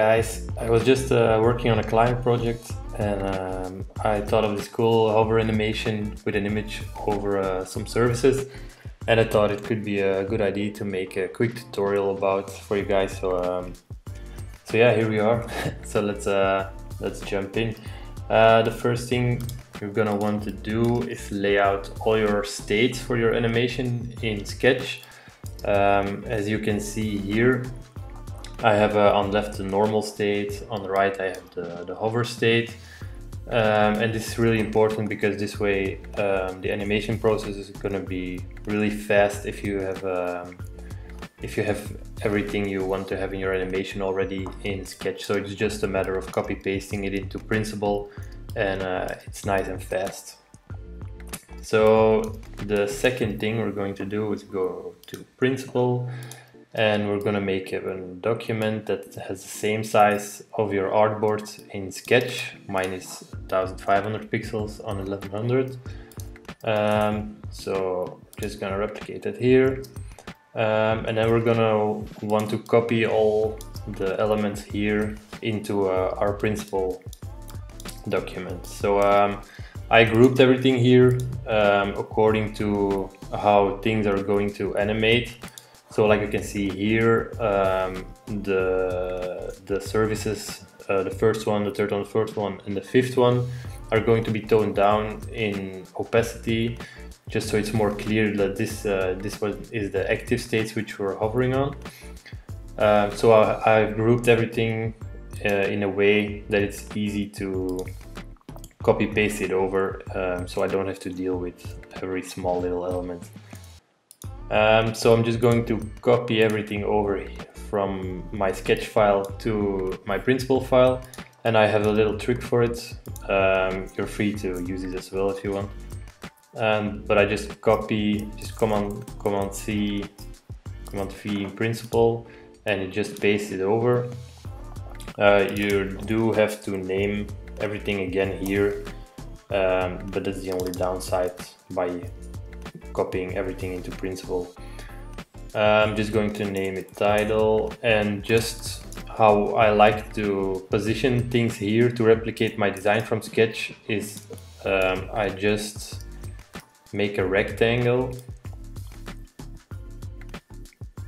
guys, I was just working on a client project and I thought of this cool hover animation with an image over some services, and I thought it could be a good idea to make a quick tutorial about for you guys. So yeah, here we are. So let's jump in. The first thing you're gonna want to do is lay out all your states for your animation in Sketch. As you can see here, I have on left the normal state, on the right I have the hover state, and this is really important because this way the animation process is going to be really fast if you have everything you want to have in your animation already in Sketch. So it's just a matter of copy pasting it into Principle, and it's nice and fast. So the second thing we're going to do is go to Principle, and we're going to make a document that has the same size of your artboard in Sketch. Mine is 1500 pixels on 1100. So just going to replicate it here. And then we're going to want to copy all the elements here into our Principle document. So I grouped everything here according to how things are going to animate. So like you can see here, the services, the first one, the third one, the fourth one, and the fifth one are going to be toned down in opacity, just so it's more clear that this one is the active states which we're hovering on. So I've grouped everything in a way that it's easy to copy paste it over, so I don't have to deal with every small little element. So I'm just going to copy everything over from my Sketch file to my Principle file, and I have a little trick for it. You're free to use it as well if you want. But I just copy, just Command C, Command V in Principle, and it just paste it over. You do have to name everything again here, but that's the only downside by copying everything into Principle. I'm just going to name it title, and just how I like to position things here to replicate my design from Sketch is I just make a rectangle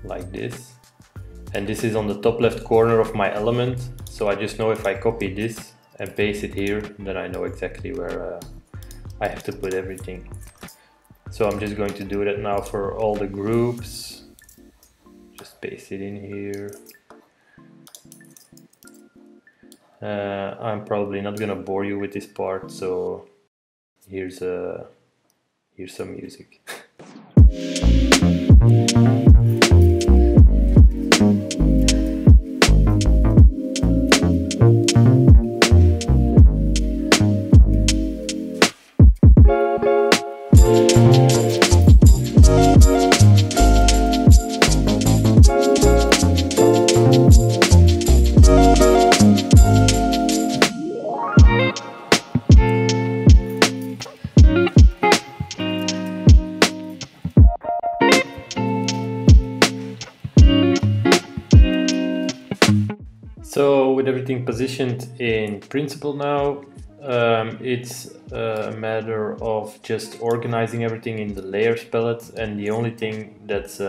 like this, and this is on the top left corner of my element, so I just know if I copy this and paste it here, then I know exactly where I have to put everything. So I'm just going to do that now for all the groups. Just paste it in here. I'm probably not gonna bore you with this part, so here's some music. So with everything positioned in Principle now, it's a matter of just organizing everything in the layers palette, and the only thing that's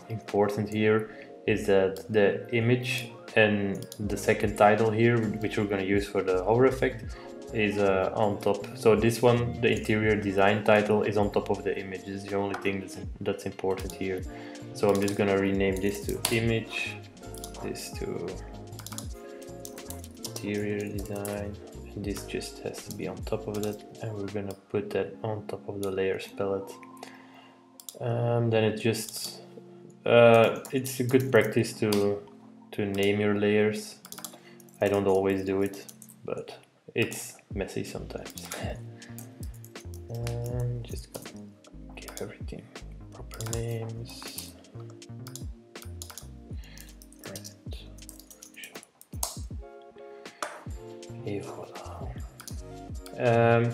important here is that the image and the second title here, which we're going to use for the hover effect, is on top. So this one, the interior design title, is on top of the image. This is the only thing that's important here. So I'm just going to rename this to image, this to interior design, and this just has to be on top of that, and we're gonna put that on top of the layers palette. Then it just it's a good practice to name your layers. I don't always do it, but it's messy sometimes. And just give everything proper names.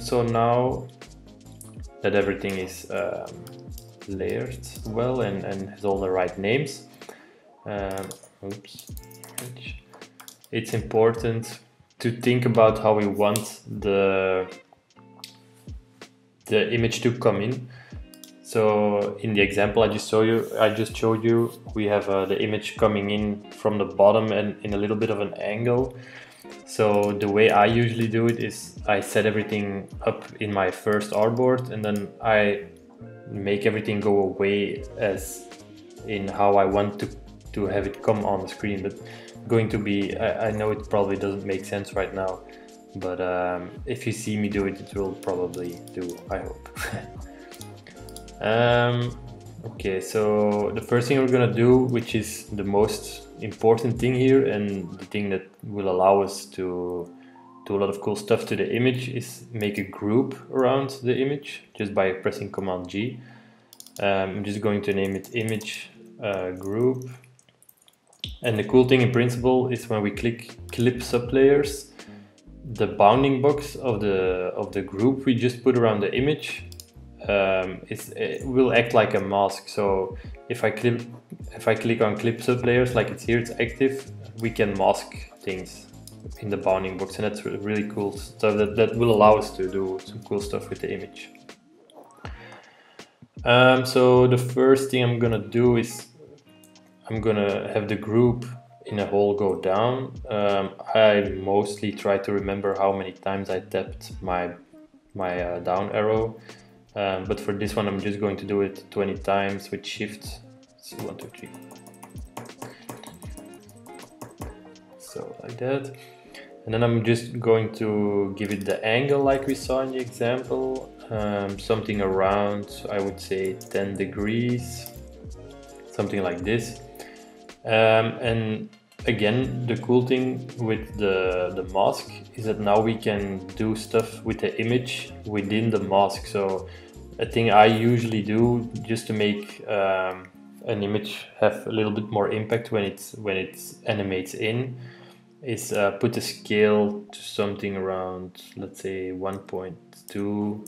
So now that everything is layered well and has all the right names, it's important to think about how we want the image to come in. So in the example I just showed you, we have the image coming in from the bottom and in a little bit of an angle. So the way I usually do it is I set everything up in my first artboard, and then I make everything go away as in how I want to have it come on the screen. But going to be, I know it probably doesn't make sense right now, but if you see me do it, it will probably do, I hope. Okay, so the first thing we're gonna do, which is the most important thing here and the thing that will allow us to do a lot of cool stuff to the image, is make a group around the image just by pressing Command G. I'm just going to name it image group. And the cool thing in principle is when we click clip sublayers, the bounding box of the group we just put around the image it will act like a mask. So if I click on clip sublayers, like it's here, it's active, we can mask things in the bounding box, and that's really cool stuff that will allow us to do some cool stuff with the image. So the first thing I'm gonna do is I'm gonna have the group in a hole go down. I mostly try to remember how many times I tapped my down arrow. But for this one, I'm just going to do it 20 times with Shift. So 1, 2, 3. So like that. And then I'm just going to give it the angle like we saw in the example. Something around, I would say 10 degrees. Something like this. And again, the cool thing with the mask is that now we can do stuff with the image within the mask. So a thing I usually do just to make an image have a little bit more impact when it animates in is put the scale to something around, let's say 1.2,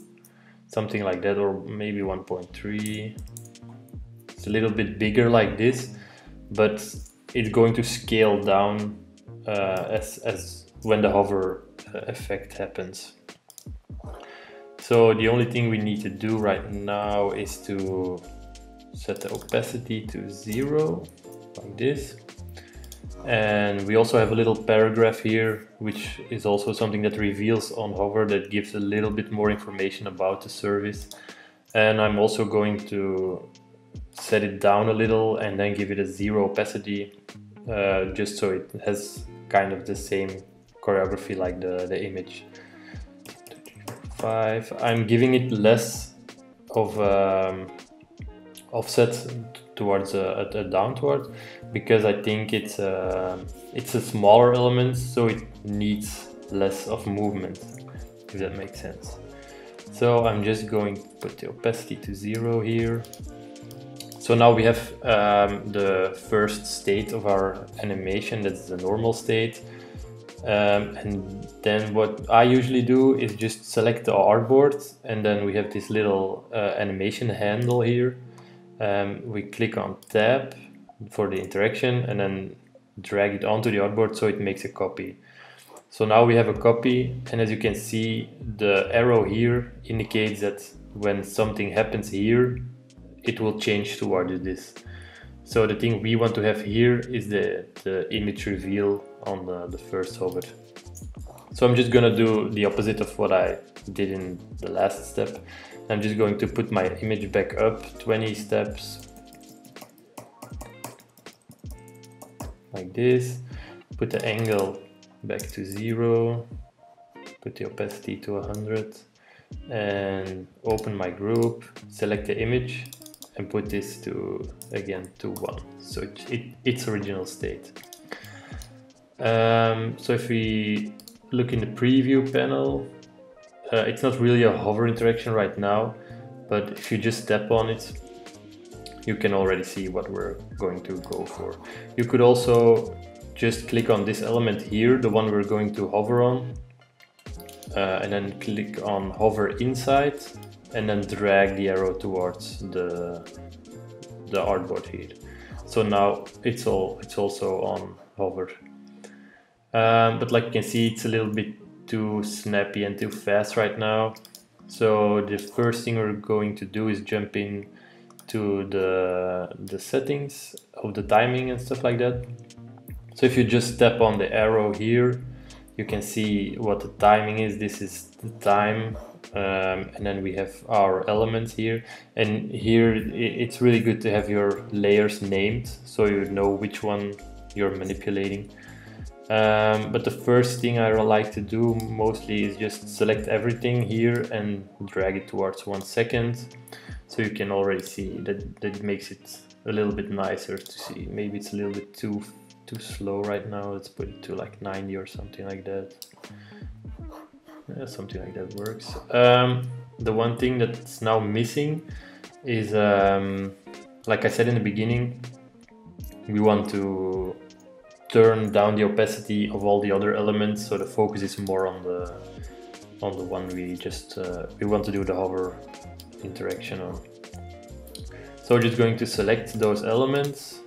something like that, or maybe 1.3. It's a little bit bigger like this, but it's going to scale down as when the hover effect happens. So the only thing we need to do right now is to set the opacity to 0, like this. And we also have a little paragraph here, which is also something that reveals on hover, that gives a little bit more information about the service. And I'm also going to set it down a little and then give it a 0 opacity, just so it has kind of the same choreography like the image. 5. I'm giving it less of offset towards a downward, because I think it's a smaller element, so it needs less of movement, if that makes sense. So I'm just going to put the opacity to 0 here. So now we have the first state of our animation, that's the normal state. And then what I usually do is just select the artboard, and then we have this little animation handle here. We click on tab for the interaction and then drag it onto the artboard so it makes a copy. So now we have a copy, and as you can see, the arrow here indicates that when something happens here, it will change towards this. So the thing we want to have here is the image reveal on the first hover. So I'm just gonna do the opposite of what I did in the last step. I'm just going to put my image back up 20 steps, like this, put the angle back to 0, put the opacity to 100, and open my group, select the image, and put this to, again, to 1, so its original state. So if we look in the preview panel, it's not really a hover interaction right now, but if you just tap on it, you can already see what we're going to go for. You could also just click on this element here, the one we're going to hover on, and then click on hover inside, and then drag the arrow towards the artboard here. So now it's also on hover. But like you can see, it's a little bit too snappy and too fast right now. So the first thing we're going to do is jump in to the settings of the timing and stuff like that. So if you just tap on the arrow here, you can see what the timing is. This is the time, and then we have our elements here. And here it's really good to have your layers named so you know which one you're manipulating. But the first thing I like to do mostly is just select everything here and drag it towards 1 second. So you can already see that makes it a little bit nicer to see. Maybe it's a little bit too slow right now. Let's put it to like 90 or something like that. Yeah, something like that works. The one thing that's now missing is, like I said in the beginning, we want to turn down the opacity of all the other elements, so the focus is more on the one we just we want to do the hover interaction on. So we're just going to select those elements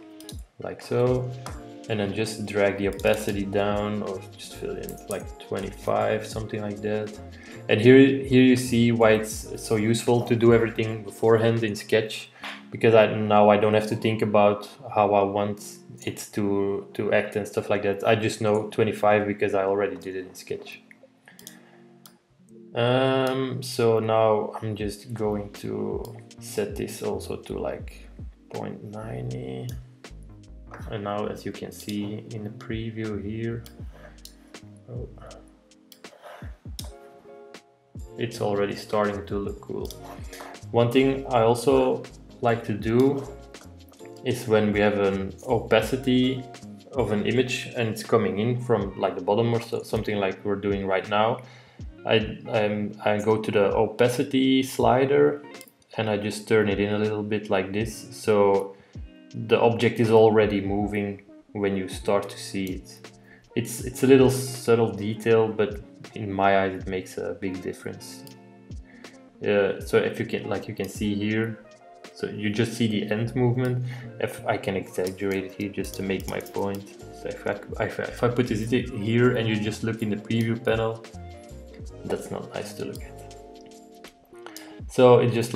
like so, and then just drag the opacity down, or just fill in like 25, something like that. And here you see why it's so useful to do everything beforehand in Sketch, because now I don't have to think about how I want it to act and stuff like that. I just know 25 because I already did it in Sketch. So now I'm just going to set this also to like 0.90. And now, as you can see in the preview here, it's already starting to look cool. One thing I also like to do is when we have an opacity of an image and it's coming in from like the bottom or something like we're doing right now, I go to the opacity slider and I just turn it in a little bit like this, so the object is already moving when you start to see it. It's a little subtle detail, but in my eyes it makes a big difference. So if you can, like you can see here, so you just see the end movement. If I can exaggerate it here just to make my point. So if I put this here and you just look in the preview panel, that's not nice to look at. So it's just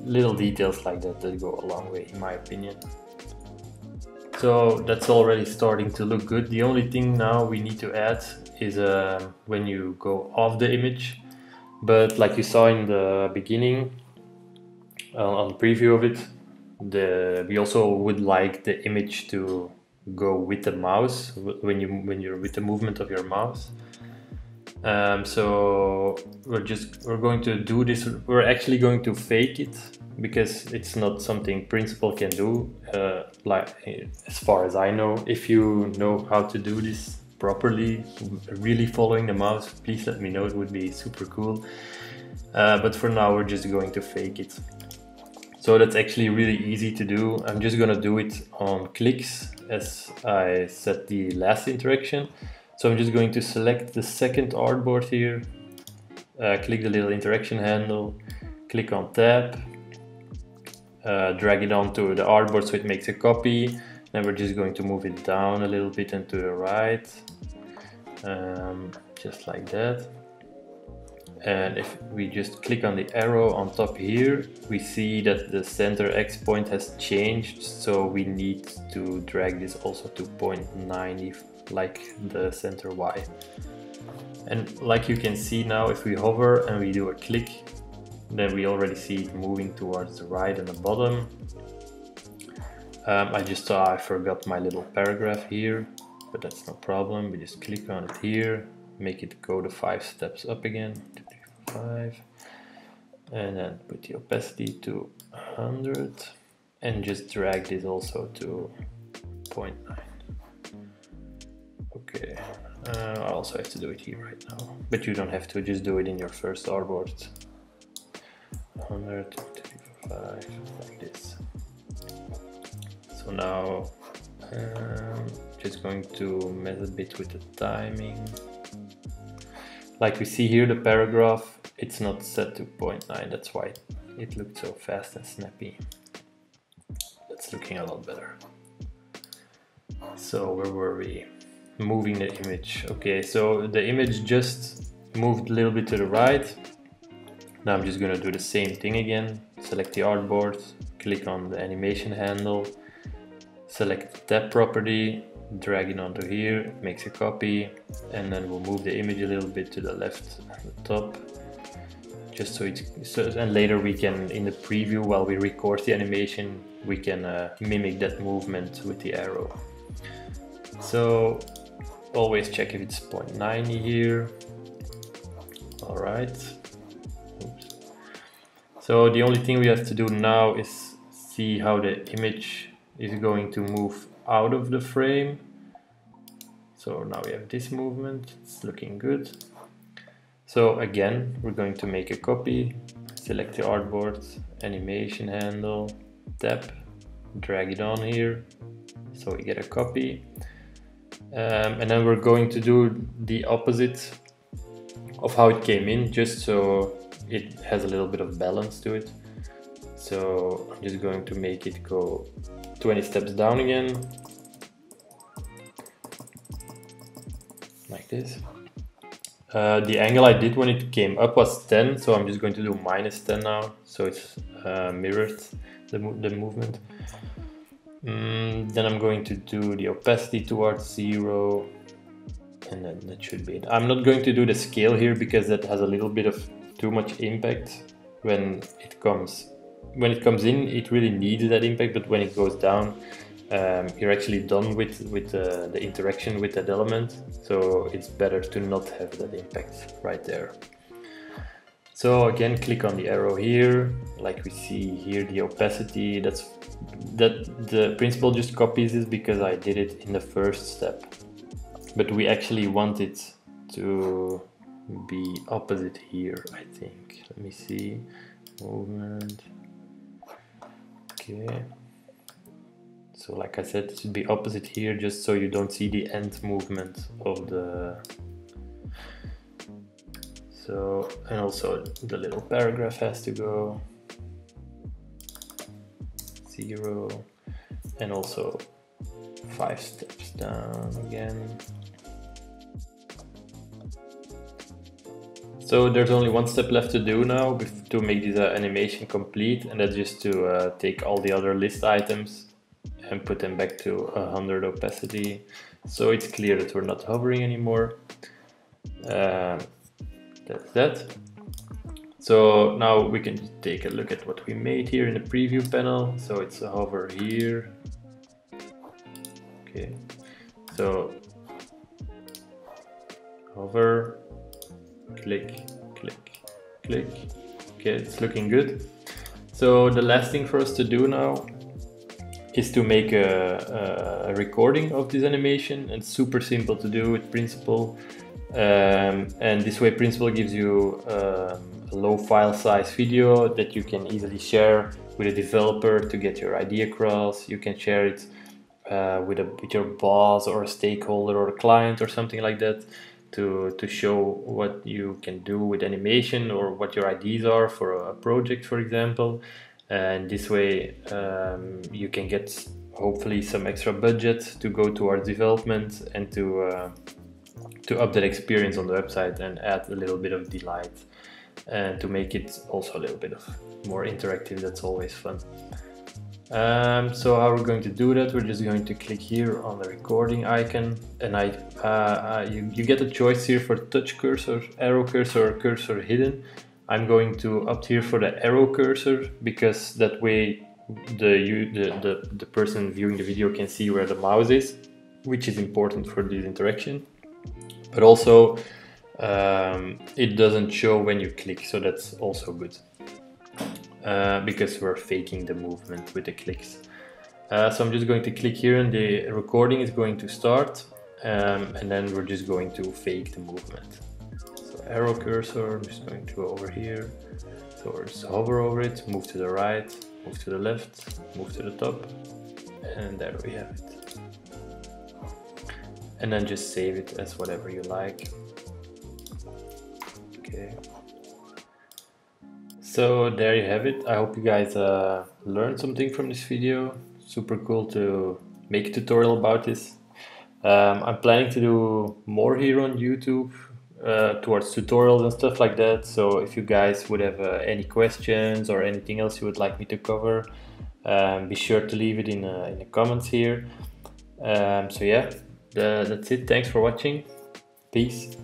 little details like that go a long way, in my opinion. So that's already starting to look good. The only thing now we need to add is when you go off the image. But like you saw in the beginning, on the preview of it, we also would like the image to go with the mouse when you're with the movement of your mouse. So we're going to do this. We're actually going to fake it because it's not something Principled can do. Like as far as I know, if you know how to do this properly, really following the mouse, please let me know. It would be super cool. But for now, we're just going to fake it. So that's actually really easy to do. I'm just gonna do it on clicks as I set the last interaction. So I'm just going to select the second artboard here, click the little interaction handle, click on tab, drag it onto the artboard so it makes a copy. Then we're just going to move it down a little bit and to the right, just like that. And if we just click on the arrow on top here, we see that the center X point has changed, so we need to drag this also to 0.90 like the center Y. And like you can see now, if we hover and we do a click, then we already see it moving towards the right and the bottom. I just saw I forgot my little paragraph here, but that's no problem. We just click on it here, make it go the 5 steps up again, 2, 3, 4, 5, and then put the opacity to 100 and just drag this also to 0.9. Okay, I also have to do it here right now, but you don't have to, just do it in your first artboard. 100, 2, 3, 4, 5, like this. So now just going to mess a bit with the timing. Like we see here, the paragraph, it's not set to 0.9, that's why it looked so fast and snappy. That's looking a lot better. So where were we? moving the image. Okay, so the image just moved a little bit to the right. Now I'm just gonna do the same thing again. Select the artboard, click on the animation handle, select the tab property, drag it onto here, it makes a copy, and then we'll move the image a little bit to the left at the top. Just so it's, and later we can, in the preview, while we record the animation, we can mimic that movement with the arrow. So always check if it's 0.90 here. All right. Oops. So the only thing we have to do now is see how the image is going to move out of the frame. So now we have this movement, it's looking good. So again, we're going to make a copy, select the artboard, animation handle, tab, drag it on here, so we get a copy. And then we're going to do the opposite of how it came in, just so it has a little bit of balance to it. So I'm just going to make it go 20 steps down again, like this. The angle I did when it came up was 10, so I'm just going to do -10 now, so it's mirrored the movement. Then I'm going to do the opacity towards 0, and then that should be it. I'm not going to do the scale here because that has a little bit of too much impact when it comes in. It really needs that impact, but when it goes down, you're actually done with the interaction with that element, so it's better to not have that impact right there. So again, click on the arrow here, like we see here, the opacity, the principle just copies this because I did it in the first step, but we actually want it to be opposite here, I think. Let me see, movement, okay. So like I said, it should be opposite here, just so you don't see the end movement of the... So, and also the little paragraph has to go 0, and also 5 steps down again. So there's only one step left to do now to make this animation complete, and that's just to take all the other list items and put them back to 100 opacity, so it's clear that we're not hovering anymore. That's that. So now we can take a look at what we made here in the preview panel. So it's a hover here. Okay, so hover, click, click, click. Okay, it's looking good. So the last thing for us to do now is to make a recording of this animation. It's super simple to do with Principle, and this way Principle gives you a low file size video that you can easily share with a developer to get your idea across. You can share it with your boss or a stakeholder or a client or something like that to show what you can do with animation or what your ideas are for a project, for example. And this way you can get hopefully some extra budget to go towards development and to up that experience on the website and add a little bit of delight and to make it also a little bit of more interactive. That's always fun. So how we're going to do that, we're just going to click here on the recording icon, and you get a choice here for touch cursor, arrow cursor, or cursor hidden. I'm going to opt here for the arrow cursor because that way the person viewing the video can see where the mouse is, which is important for this interaction. But also it doesn't show when you click, so that's also good because we're faking the movement with the clicks. So I'm just going to click here and the recording is going to start, and then we're just going to fake the movement. Arrow cursor, I'm just going to go over here, so we'll just hover over it, move to the right, move to the left, move to the top, and there we have it. And then just save it as whatever you like. Okay. So there you have it. I hope you guys learned something from this video. Super cool to make a tutorial about this. I'm planning to do more here on YouTube towards tutorials and stuff like that. So if you guys would have any questions or anything else you would like me to cover, be sure to leave it in the comments here. So yeah, that's it. Thanks for watching. Peace.